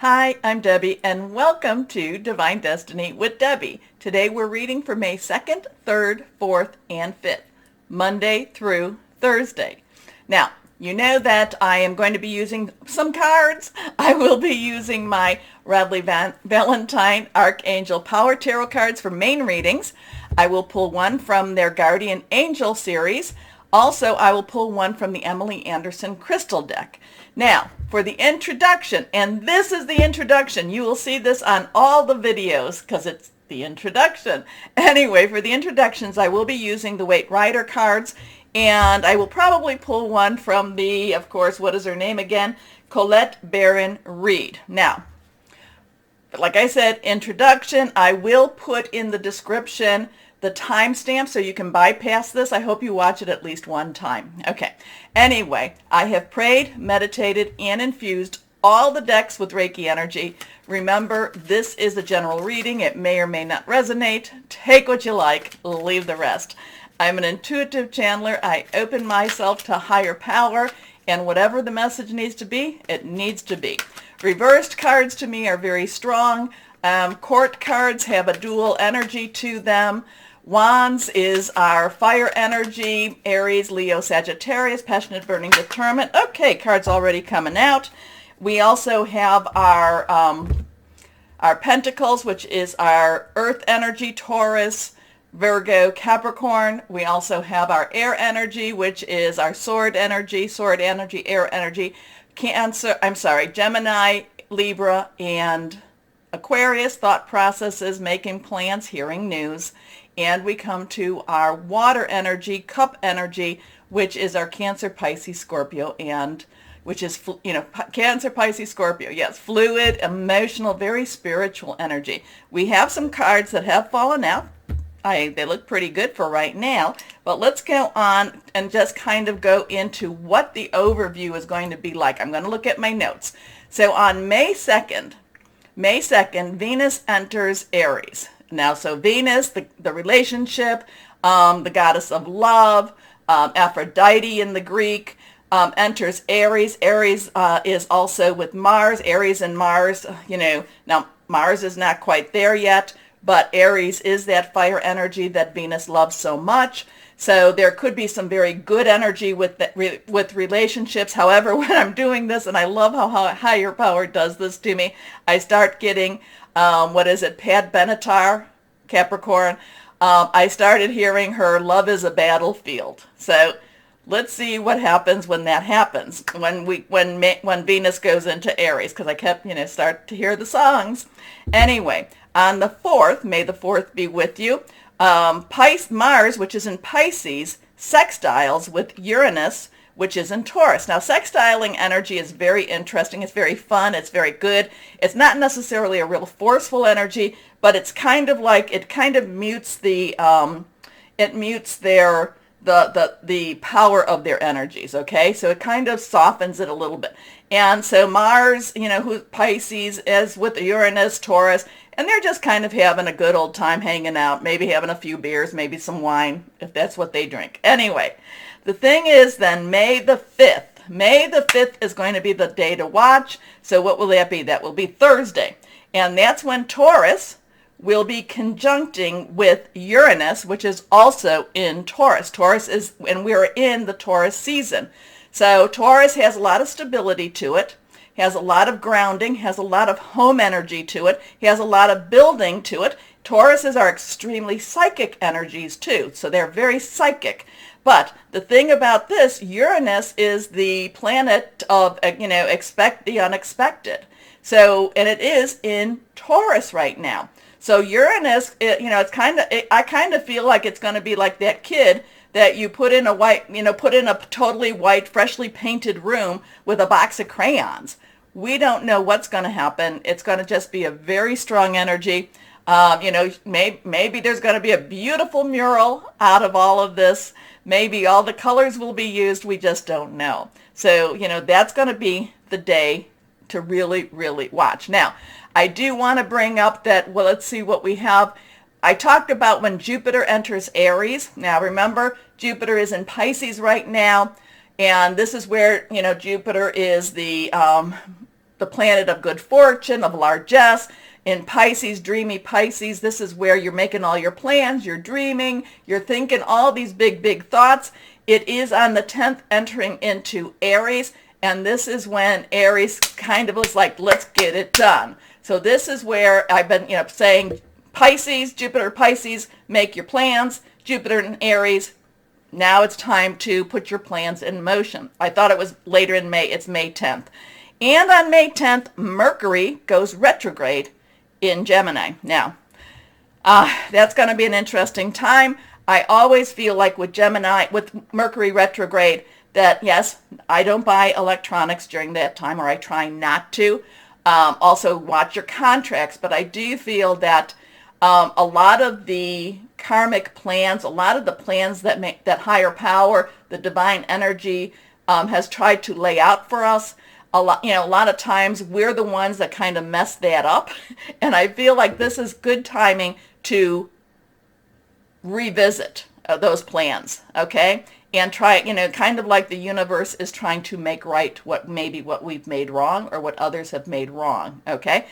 Hi, I'm Debbie, and welcome to Divine Destiny with Debbie. Today we're reading for May 2nd, 3rd, 4th, and 5th, Monday through Thursday. Now, you know that I am going to be using some cards. I will be using my Radley Valentine Archangel Power Tarot cards for main readings. I will pull one from their Guardian Angel series. Also, I will pull one from the Emily Anderson Crystal deck. Now, for the introduction, and this is the introduction. You will see this on all the videos because it's the introduction. Anyway, for the introductions, I will be using the Waite Rider cards, and I will probably pull one from the, of course, what is her name again? Colette Baron Reed. Now, like I said, introduction, I will put in the description the timestamp so you can bypass this. I hope you watch it at least one time. Okay. Anyway, I have prayed, meditated, and infused all the decks with Reiki energy. Remember, this is a general reading. It may or may not resonate. Take what you like, leave the rest. I'm an intuitive channeler. I open myself to higher power, and whatever the message needs to be, it needs to be. Reversed cards to me are very strong. Court cards have a dual energy to them. Wands is our fire energy, Aries, Leo, Sagittarius, passionate, burning, determined. Okay, cards already coming out. We also have our Pentacles, which is our earth energy, Taurus, Virgo, Capricorn. We also have our air energy, which is our sword energy, air energy, Gemini, Libra, and Aquarius, thought processes, making plans, hearing news. And we come to our water energy, cup energy, which is our Cancer, Pisces, Scorpio, and which is, Cancer, Pisces, Scorpio. Yes, fluid, emotional, very spiritual energy. We have some cards that have fallen out. They look pretty good for right now, but let's go on and just kind of go into what the overview is going to be like. I'm going to look at my notes. So on May 2nd, Venus enters Aries. Now, so Venus, the relationship, the goddess of love, Aphrodite in the Greek, enters Aries. Aries is also with Mars. Aries and Mars, now Mars is not quite there yet, but Aries is that fire energy that Venus loves so much. So there could be some very good energy with relationships. However, when I'm doing this, and I love how higher power does this to me, I start getting, Pat Benatar, Capricorn. I started hearing her love is a battlefield. So let's see what happens when that happens, when Venus goes into Aries, because I kept, start to hear the songs. Anyway, on the 4th, may the 4th be with you, Mars, which is in Pisces, sextiles with Uranus, which is in Taurus. Now, sextiling energy is very interesting. It's very fun. It's very good. It's not necessarily a real forceful energy, but it's kind of like, it kind of mutes the power of their energies, okay? So it kind of softens it a little bit. And so Mars, who Pisces is with Uranus, Taurus, and they're just kind of having a good old time hanging out, maybe having a few beers, maybe some wine, if that's what they drink. Anyway, the thing is then May the 5th. May the 5th is going to be the day to watch. So what will that be? That will be Thursday. And that's when Taurus will be conjuncting with Uranus, which is also in Taurus. Taurus is, and we're in the Taurus season. So Taurus has a lot of stability to it, has a lot of grounding, has a lot of home energy to it, has a lot of building to it. Tauruses are extremely psychic energies too, so they're very psychic. But the thing about this, Uranus is the planet of, expect the unexpected. So, and it is in Taurus right now. So Uranus, it's kind of, I kind of feel like it's going to be like that kid that you put in a totally white, freshly painted room with a box of crayons. We don't know what's going to happen. It's going to just be a very strong energy. Maybe there's going to be a beautiful mural out of all of this. Maybe all the colors will be used. We just don't know. So, that's going to be the day to really, really watch. Now, I do want to bring up that, well, let's see what we have. I talked about when Jupiter enters Aries. Now, remember, Jupiter is in Pisces right now. And this is where, Jupiter is the the planet of good fortune, of largesse. In Pisces, dreamy Pisces, this is where you're making all your plans, you're dreaming, you're thinking all these big, big thoughts. It is on the 10th entering into Aries, and this is when Aries kind of was like, let's get it done. So this is where I've been, saying Pisces, Jupiter, Pisces, make your plans. Jupiter in Aries, now it's time to put your plans in motion. I thought it was later in May. It's May 10th. And on May 10th, Mercury goes retrograde in Gemini. Now, that's going to be an interesting time. I always feel like with Gemini, with Mercury retrograde, that yes, I don't buy electronics during that time, or I try not to. Also watch your contracts, but I do feel that a lot of the karmic plans, a lot of the plans that make that higher power, the divine energy, has tried to lay out for us. A lot of times we're the ones that kind of mess that up. And I feel like this is good timing to revisit those plans, okay? And try, kind of like the universe is trying to make right what we've made wrong or what others have made wrong, okay?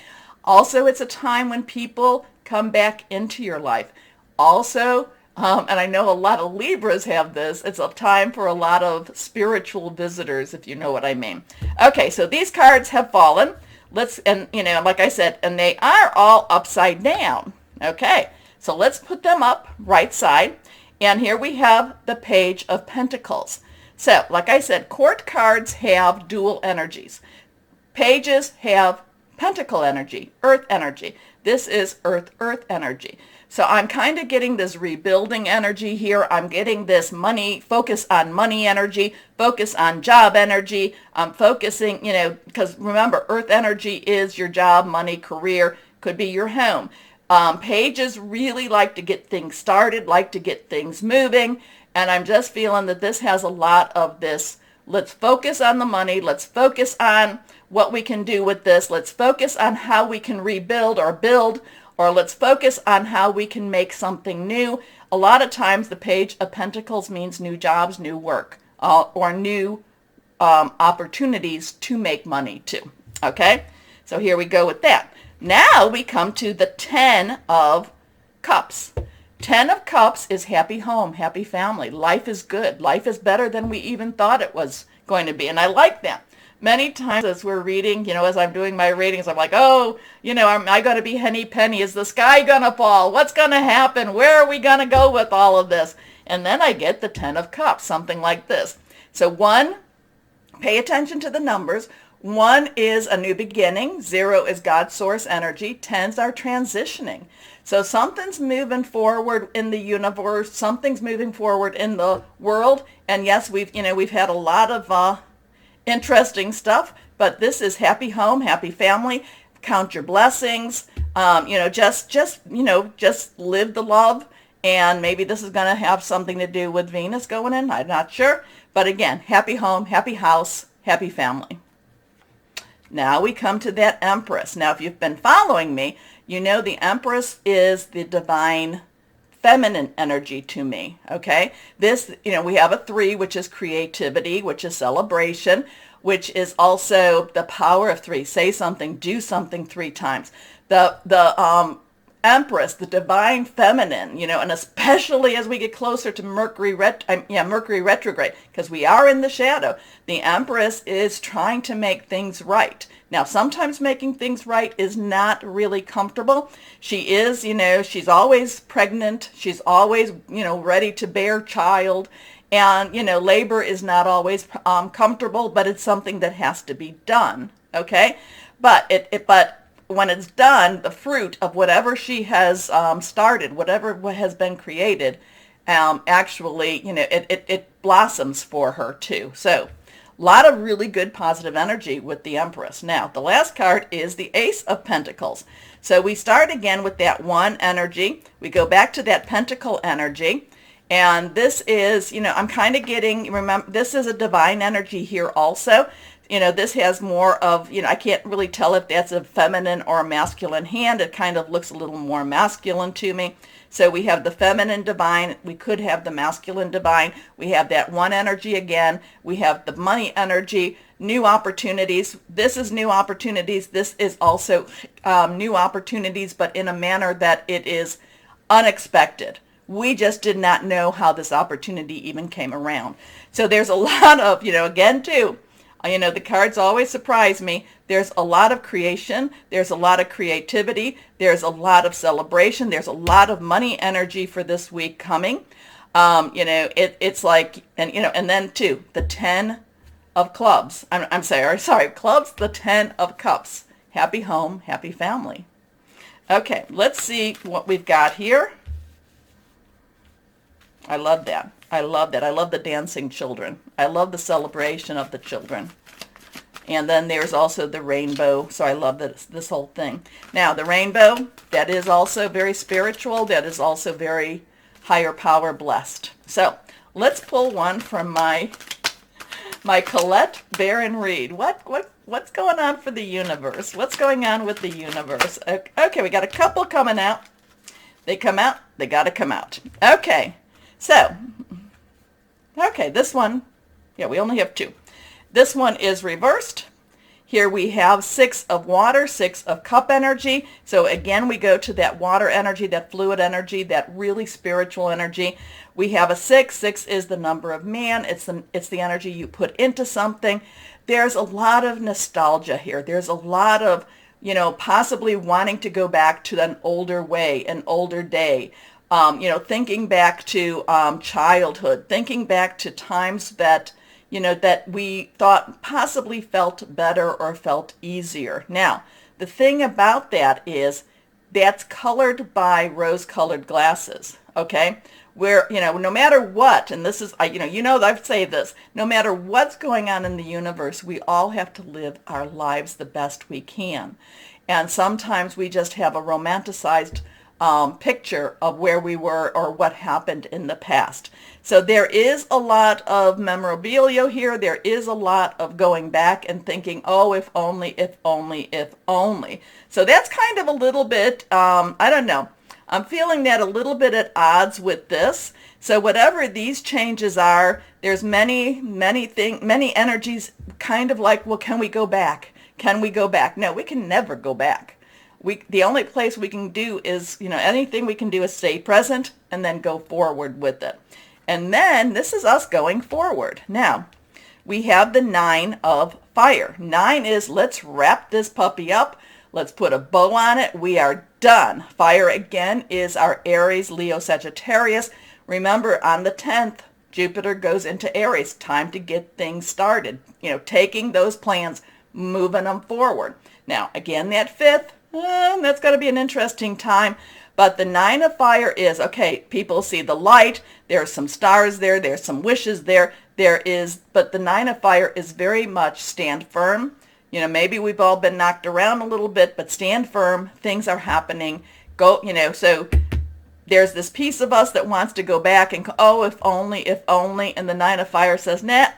Also, it's a time when people come back into your life. Also, and I know a lot of Libras have this, it's a time for a lot of spiritual visitors, if you know what I mean. Okay, so these cards have fallen. Like I said, and they are all upside down. Okay, so let's put them up right side. And here we have the Page of Pentacles. So, like I said, court cards have dual energies. Pages have pentacle energy, earth energy. This is earth energy. So I'm kind of getting this rebuilding energy here. I'm getting this focus on money energy, focus on job energy. I'm focusing, because remember, earth energy is your job, money, career, could be your home. Pages really like to get things started, like to get things moving. And I'm just feeling that this has a lot of this. Let's focus on the money. Let's focus on what we can do with this. Let's focus on how we can rebuild or build, or let's focus on how we can make something new. A lot of times the Page of Pentacles means new jobs, new work, or new opportunities to make money too. Okay, so here we go with that. Now we come to the 10 of Cups. 10 of Cups is happy home, happy family. Life is good. Life is better than we even thought it was going to be. And I like that. Many times as we're reading, as I'm doing my readings, I'm like, am I going to be henny penny? Is the sky going to fall? What's going to happen? Where are we going to go with all of this? And then I get the 10 of Cups, something like this. So 1, pay attention to the numbers. 1 is a new beginning. 0 is God's source energy. 10s are transitioning. So something's moving forward in the universe. Something's moving forward in the world. And yes, we've had a lot of interesting stuff, but this is happy home, happy family. Count your blessings. Just live the love. And maybe this is going to have something to do with Venus going in. I'm not sure. But again, happy home, happy house, happy family. Now we come to that Empress. Now, if you've been following me, you know the Empress is the divine feminine energy to me, okay? This, we have a 3, which is creativity, which is celebration, which is also the power of 3. Say something, do something 3 times. The Empress, the divine feminine, and especially as we get closer to Mercury retrograde, because we are in the shadow, the Empress is trying to make things right. Now, sometimes making things right is not really comfortable. She is, she's always pregnant. She's always, ready to bear child. And, labor is not always comfortable, but it's something that has to be done, okay? But when it's done, the fruit of whatever she has started, whatever has been created, actually, it blossoms for her too. So a lot of really good positive energy with the Empress. Now, the last card is the Ace of Pentacles. So we start again with that 1 energy. We go back to that Pentacle energy. And this is, I'm kind of getting, remember, this is a divine energy here also. This has more of, I can't really tell if that's a feminine or a masculine hand. It kind of looks a little more masculine to me. So we have the feminine divine. We could have the masculine divine. We have that one energy again. We have the money energy, new opportunities. This is new opportunities. This is also new opportunities, but in a manner that it is unexpected. We just did not know how this opportunity even came around. So there's a lot of, again too, the cards always surprise me. There's a lot of creation. There's a lot of creativity. There's a lot of celebration. There's a lot of money energy for this week coming. It's like, and then too, the 10 of clubs. I'm sorry, clubs, the 10 of cups. Happy home, happy family. Okay, let's see what we've got here. I love that. I love that. I love the dancing children. I love the celebration of the children. And then there's also the rainbow. So I love this whole thing. Now, the rainbow, that is also very spiritual. That is also very higher power blessed. So let's pull one from my Colette Baron Reed. What's going on for the universe? What's going on with the universe? Okay, we got a couple coming out. They come out. They got to come out. Okay. So, this one, we only have two. This one is reversed. Here we have 6 of water, 6 of cup energy. So again, we go to that water energy, that fluid energy, that really spiritual energy. We have a 6. 6 is the number of man. It's the energy you put into something. There's a lot of nostalgia here. There's a lot of, possibly wanting to go back to an older way, an older day. Thinking back to childhood, thinking back to times that, that we thought possibly felt better or felt easier. Now, the thing about that is that's colored by rose-colored glasses, okay? Where, no matter what, and this is, I've said this, no matter what's going on in the universe, we all have to live our lives the best we can. And sometimes we just have a romanticized picture of where we were or what happened in the past. So there is a lot of memorabilia here. There is a lot of going back and thinking, oh, if only, if only, if only. So that's kind of a little bit, I don't know. I'm feeling that a little bit at odds with this. So whatever these changes are, there's many energies kind of like, well, can we go back? Can we go back? No, we can never go back. The only place we can do is, anything we can do is stay present and then go forward with it. And then this is us going forward. Now, we have the 9 of fire. 9 is let's wrap this puppy up. Let's put a bow on it. We are done. Fire again is our Aries, Leo, Sagittarius. Remember, on the 10th, Jupiter goes into Aries. Time to get things started. Taking those plans, moving them forward. Now, again, that 5th, that's going to be an interesting time. But the 9 of fire is, okay, people see the light. There's some stars there. There's some wishes there. But the 9 of fire is very much stand firm. Maybe we've all been knocked around a little bit, but stand firm. Things are happening. So there's this piece of us that wants to go back and, oh, if only. And the 9 of fire says, nah,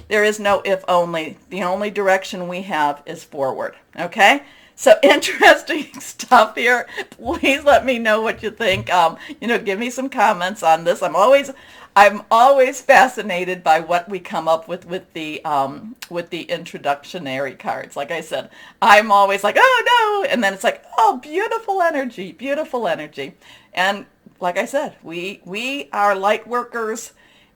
there is no if only. The only direction we have is forward. Okay? So interesting stuff here. Please let me know what you think. Give me some comments on this. I'm always fascinated by what we come up with the introductionary cards. Like I said, I'm always like, oh no, and then it's like, oh, beautiful energy, beautiful energy. And like I said, we are light workers,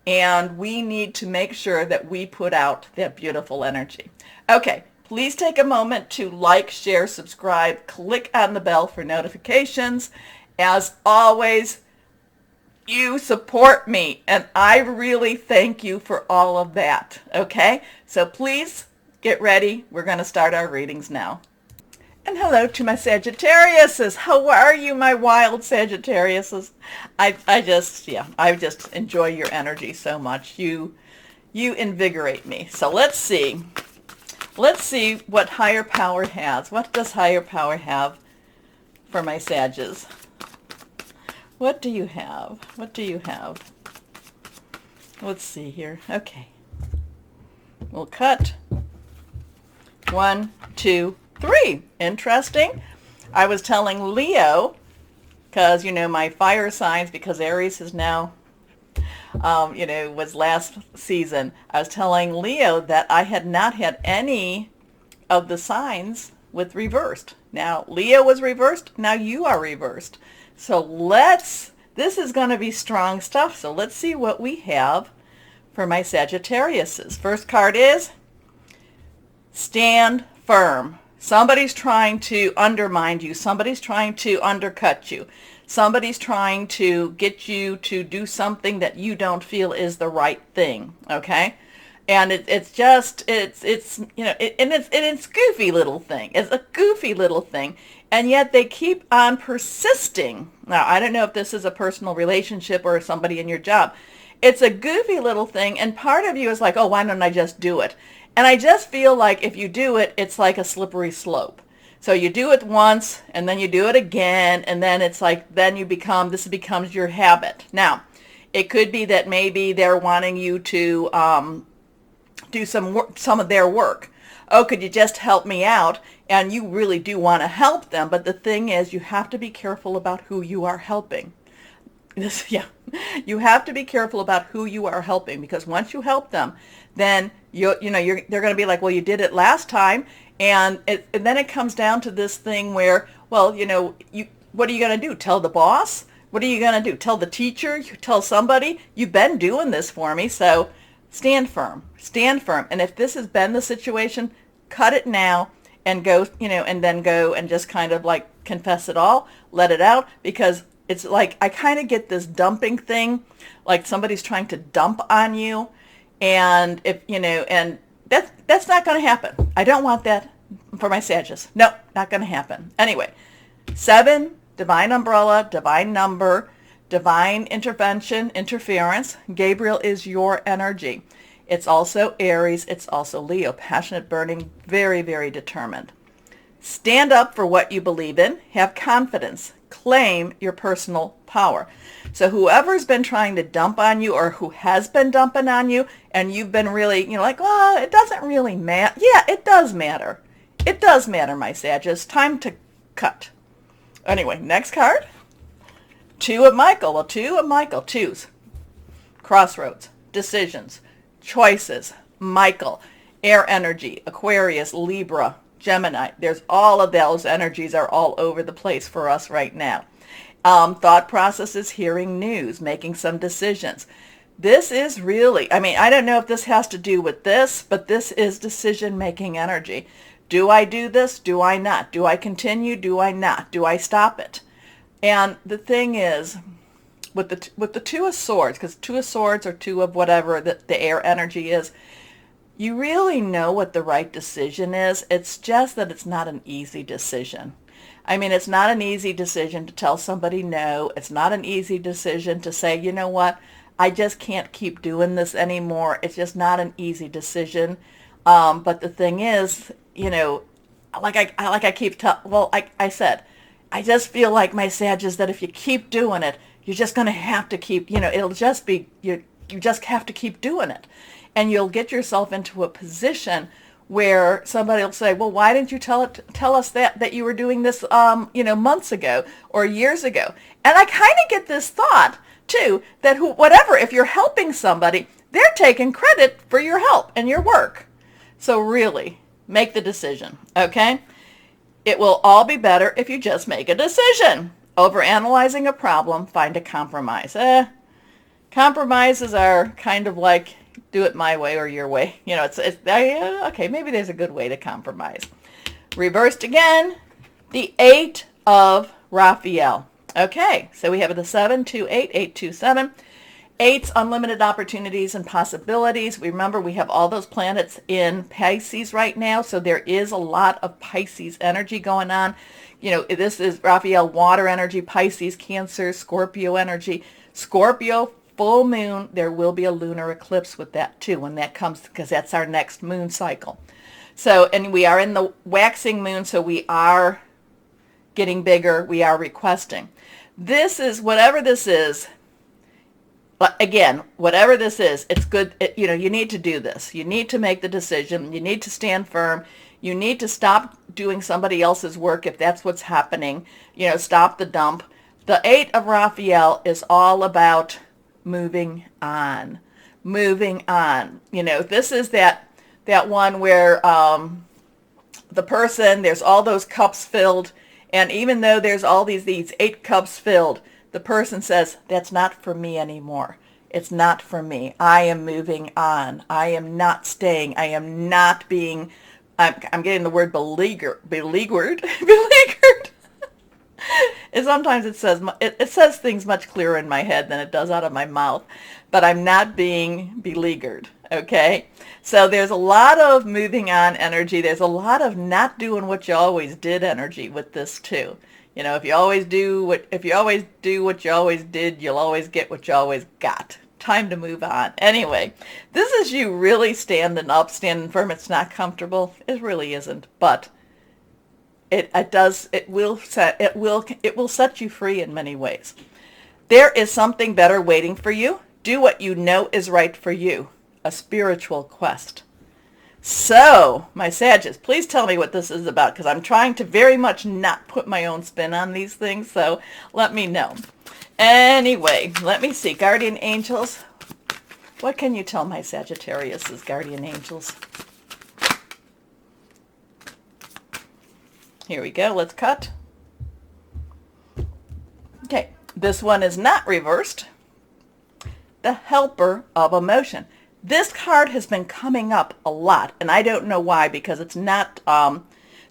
and we need to make sure that we put out that beautiful energy. Okay. Please take a moment to like, share, subscribe, click on the bell for notifications. As always, you support me, and I really thank you for all of that, okay? So please get ready. We're going to start our readings now. And hello to my Sagittariuses. How are you, my wild Sagittariuses? I just enjoy your energy so much. You invigorate me. So let's see. Let's see what higher power has. What does higher power have for my Sages? What do you have? What do you have? Let's see here. Okay. We'll cut. 1, 2, 3. Interesting. I was telling Leo, because, my fire signs, because Aries is now, was last season. I was telling Leo that I had not had any of the signs with reversed. Now, Leo was reversed. Now you are reversed. So this is going to be strong stuff. So let's see what we have for my Sagittariuses. First card is stand firm. Somebody's trying to undermine you. Somebody's trying to undercut you. Somebody's trying to get you to do something that you don't feel is the right thing. Okay? And it's goofy little thing. It's a goofy little thing. And yet they keep on persisting. Now, I don't know if this is a personal relationship or somebody in your job. It's a goofy little thing. And part of you is like, oh, why don't I just do it? And I just feel like if you do it, it's like a slippery slope. So you do it once and then you do it again. And then it's like, this becomes your habit. Now, it could be that maybe they're wanting you to, do some of their work. Oh, could you just help me out? And you really do want to help them, but the thing is, you have to be careful about who you are helping. You have to be careful about who you are helping, because once you help them, then they're going to be like, well, you did it last time, and then it comes down to this thing where, well, what are you going to do? Tell the boss? What are you going to do? Tell the teacher? You tell somebody? You've been doing this for me, so stand firm. Stand firm. And if this has been the situation, cut it now and go, and then go and just kind of like confess it all, let it out, because it's like I kind of get this dumping thing, like somebody's trying to dump on you, and and that's not going to happen. I don't want that for my Sagittarius. No, not going to happen. Anyway, 7, divine umbrella, divine number, divine intervention, interference. Gabriel is your energy. It's also Aries. It's also Leo. Passionate, burning, very, very determined. Stand up for what you believe in. Have confidence. Claim your personal power. So whoever's been trying to dump on you, or who has been dumping on you, and you've been really, like, well, it doesn't really matter. Yeah, it does matter. It does matter, my Sagittarius. Time to cut. Anyway, next card. 2 of Michael. Well, 2 of Michael. 2s. Crossroads. Decisions. Choices. Michael. Air energy. Aquarius. Libra. Gemini. There's all of those energies are all over the place for us right now. Thought processes, hearing news, making some decisions. This is really, I don't know if this has to do with this, but this is decision-making energy. Do I do this? Do I not? Do I continue? Do I not? Do I stop it? And the thing is, with the 2 of Swords, because 2 of Swords or 2 of whatever the air energy is, you really know what the right decision is. It's just that it's not an easy decision. It's not an easy decision to tell somebody no. It's not an easy decision to say, you know what, I just can't keep doing this anymore. It's just not an easy decision. But the thing is, I said, I just feel like my Sag is that if you keep doing it, you're just going to have to keep, it'll just be, you just have to keep doing it. And you'll get yourself into a position where somebody will say, well, why didn't you tell us that you were doing this, months ago or years ago? And I kind of get this thought, too, that if you're helping somebody, they're taking credit for your help and your work. So really, make the decision, okay? It will all be better if you just make a decision. Overanalyzing a problem, find a compromise. Compromises are kind of like, do it my way or your way. Okay, maybe there's a good way to compromise. Reversed again, the 8 of Raphael. Okay, so we have the 7, 2, 8, 8, 2, 7. 8's unlimited opportunities and possibilities. Remember, we have all those planets in Pisces right now, so there is a lot of Pisces energy going on. This is Raphael, water energy, Pisces, Cancer, Scorpio energy. Scorpio, full moon, there will be a lunar eclipse with that too when that comes, because that's our next moon cycle. So, and we are in the waxing moon, so we are getting bigger, we are requesting. This is, whatever this is, again, whatever this is, it's good, you need to do this. You need to make the decision. You need to stand firm. You need to stop doing somebody else's work if that's what's happening. Stop the dump. The Eight of Raphael is all about moving on. Moving on. This is that one where the person, there's all those cups filled, and even though there's all these 8 cups filled, the person says, that's not for me anymore. It's not for me. I am moving on. I am not staying. I am not being, I'm getting the word beleaguered. Beleaguered. And sometimes it says things much clearer in my head than it does out of my mouth. But I'm not being beleaguered. Okay? So there's a lot of moving on energy. There's a lot of not doing what you always did energy with this too. If you always do what you always did, you'll always get what you always got. Time to move on. Anyway, this is you really standing up, standing firm. It's not comfortable. It really isn't, but it will set you free in many ways. There is something better waiting for you. Do what you know is right for you. A spiritual quest. So, my Sagittarius, please tell me what this is about, because I'm trying to very much not put my own spin on these things, so let me know. Anyway, let me see. Guardian angels. What can you tell my Sagittarius' guardian angels? Here we go. Let's cut. Okay, this one is not reversed. The Helper of Emotion. This card has been coming up a lot, and I don't know why, because it's not,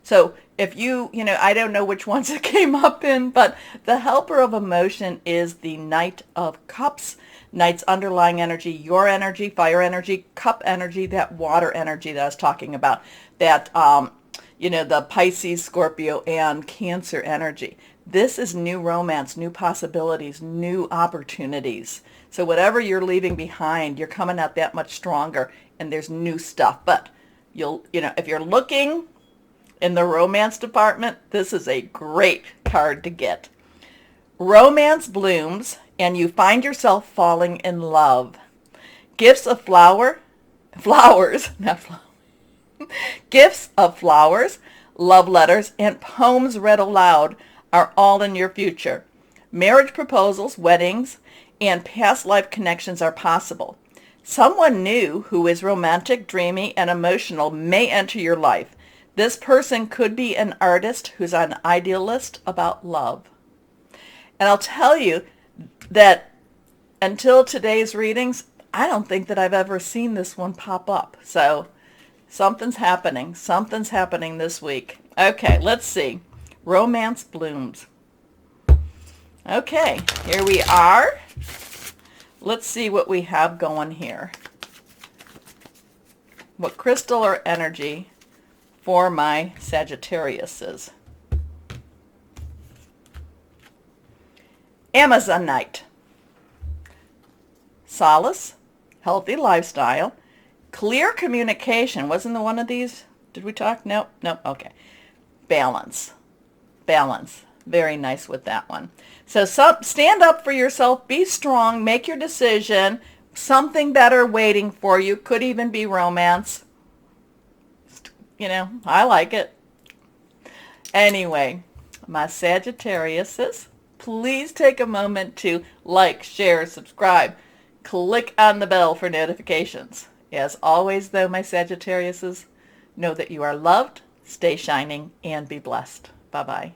so if I don't know which ones it came up in, but the Helper of Emotion is the Knight of Cups. Knight's underlying energy, your energy, fire energy, cup energy, that water energy that I was talking about, that, the Pisces, Scorpio, and Cancer energy. This is new romance, new possibilities, new opportunities. So whatever you're leaving behind, you're coming out that much stronger, and there's new stuff. But if you're looking in the romance department, this is a great card to get. Romance blooms, and you find yourself falling in love. Gifts of flowers, not flowers. Gifts of flowers, love letters, and poems read aloud are all in your future. Marriage proposals, weddings, and past life connections are possible. Someone new who is romantic, dreamy, and emotional may enter your life. This person could be an artist who's an idealist about love. And I'll tell you that until today's readings, I don't think that I've ever seen this one pop up. So something's happening. Something's happening this week. Okay, let's see. Romance blooms. Okay, here we are. Let's see what we have going here. What crystal or energy for my Sagittarius is. Amazonite. Solace, healthy lifestyle, clear communication. Wasn't the one of these? Did we talk? Nope. Okay. Balance. Very nice with that one. So stand up for yourself. Be strong. Make your decision. Something better waiting for you. Could even be romance. I like it. Anyway, my Sagittariuses, please take a moment to like, share, subscribe. Click on the bell for notifications. As always, though, my Sagittariuses, know that you are loved, stay shining, and be blessed. Bye-bye.